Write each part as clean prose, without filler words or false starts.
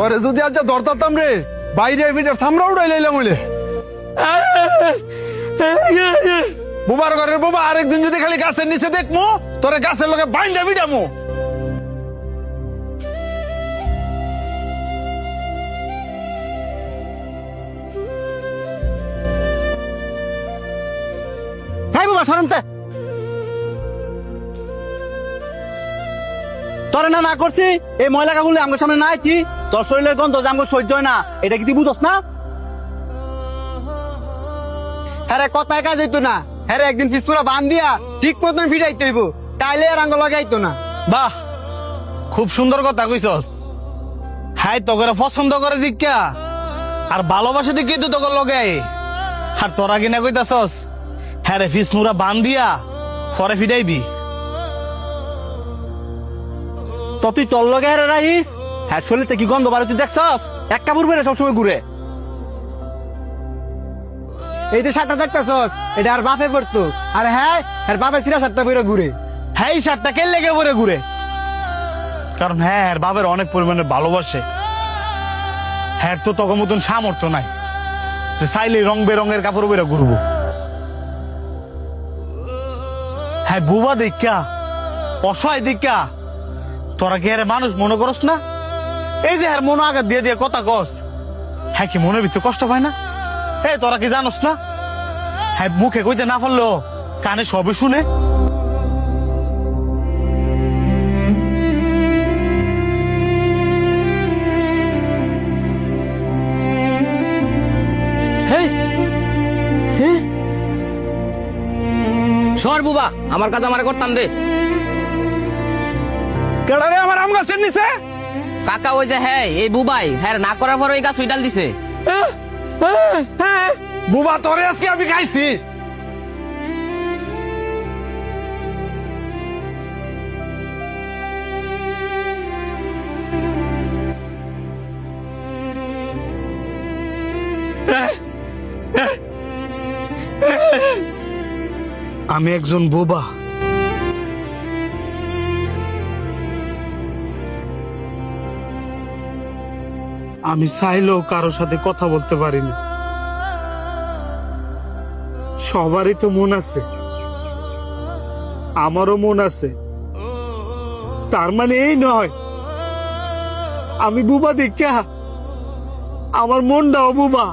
ওরে যদি আজ ধরতাম রে বাইরে ভিটার সামরা উড়াই লাইলাম হইলে বুবার ঘরের বাবা আরেকদিন যদি খালি গাছের নিচে দেখমু তোরে গাছের লগে বাইন্দা ভিটামু। ভাই বাবা সরেন তোরে না করছি এই ময়লা কাগুলি আমার সামনে না আইতি তোর শরীরের গন্ধ যে আমার সহ্য হয় না এটা কি তুই বুঝস না? হ্যাঁ কথায় কাজ হইতো না হ্যাঁ একদিন ফিসপুরা বান দিয়া ঠিক মতন ফিরাইতে হইব তাইলে আর আঙ্গ লাগাইতো না। বাহ খুব সুন্দর কথা কইছস। হাই তোকে পছন্দ করে দিকা আর ভালোবাসা দিকে তো তোকে লগে আর তোরা কিনা কইতাছস হ্যাঁ রে ফিস মুরা বান দিয়া পরে ফিটাইবি। তো তুই তোর লগে আর রাইস হ্যাঁ শরীরতে কি গন্ধ বাড়ি তুই দেখছস এক কাপড় বেড়ে সবসময় ঘুরে এই যে শার্টটা দেখতেছস এটা আর বাপে পড়তো আর হ্যাঁ আর বাপে সিরা শার্টটা পরে ঘুরে। হ্যাঁ এই শার্টটা কে লেগে পরে ঘুরে কারণ হ্যাঁ আর বাবার অনেক পরিমাণে ভালোবাসে। হ্যাঁ তো তখন মতন সামর্থ্য নাই যে চাইলে রং বেরঙের কাপড় পরে ঘুরবো। হ্যাঁ বুবা দেখা অসহায় দেখা তোরা কি আরে মানুষ মনে করস না? এই যে হ্যাঁ মনে আঘাত দিয়ে দিয়ে কথা কস হ্যাঁ কি মনের ভিতরে কষ্ট পায় না? এই তোরা কি জানোস না হ্যাঁ মুখে কইতে না পারলো কানে সবই শুনে। সর বুবা আমার কাজ আমার করতাম দে। কেডা রে আমার আম গাছের নিচে? কাকা ওই যে হ্যাঁ এই বুবাই হ্যাঁ না করার পর ওই গাছ উইটাল দিছে। বুবা তোরে আজকে আমি খাইছি। আমি একজন বোবা। আমি চাইলেও কারোর সাথে কথা বলতে পারি না। সবারই তো মন আছে, আমারও মন আছে। তার মানে এই নয় আমি বুবা দেখা আমার মনটাও বুবা।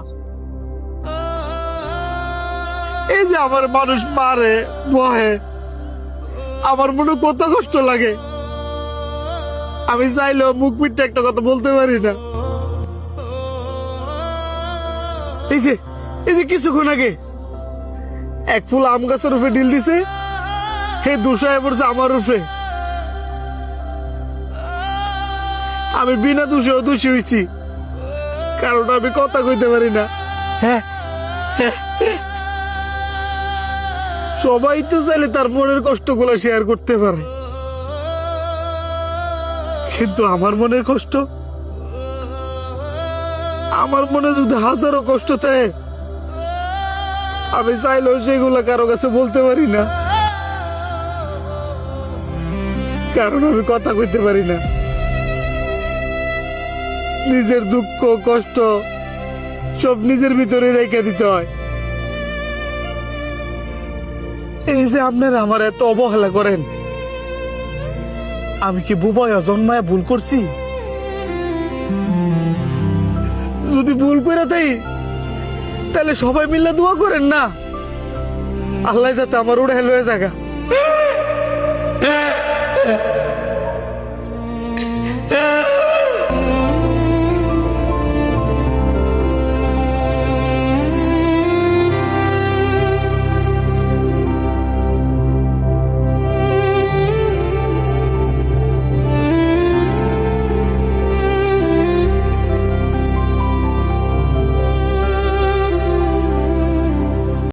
এই যে আমার মানুষ মারে বহে আমার মনে কত কষ্ট লাগে। আমি চাইলেও মুখ পিঠে একটা কথা বলতে পারি না। এই যে কিছুক্ষণ আগে এক ফুল আম গাছের উপরে ঢিল দিছে হে দুশায় পড়ছে আমার উপরে। আমি বিনা দোষেও দোষী হয়েছি কারণ আমি কথা কইতে পারি না। সবাই তো চাইলে তার মনের কষ্টগুলো শেয়ার করতে পারে কিন্তু আমার মনের কষ্ট আমার মনে যদি হাজারো কষ্ট থাকে আমি চাইলেও সেগুলো কারো কাছে বলতে পারি না কারণ আমি কথা কইতে পারি না। নিজের দুঃখ কষ্ট সব নিজের ভিতরে রেখে দিতে হয়। এই যে আপনারা আমার এত অবহেলা করেন আমি কি বুবাইয়া জন্মায় ভুল করছি? যদি ভুল করে তাই তাহলে সবাই মিলে দোয়া করেন না আল্লাহ যাতে আমার উড়ে লয়ে জায়গা।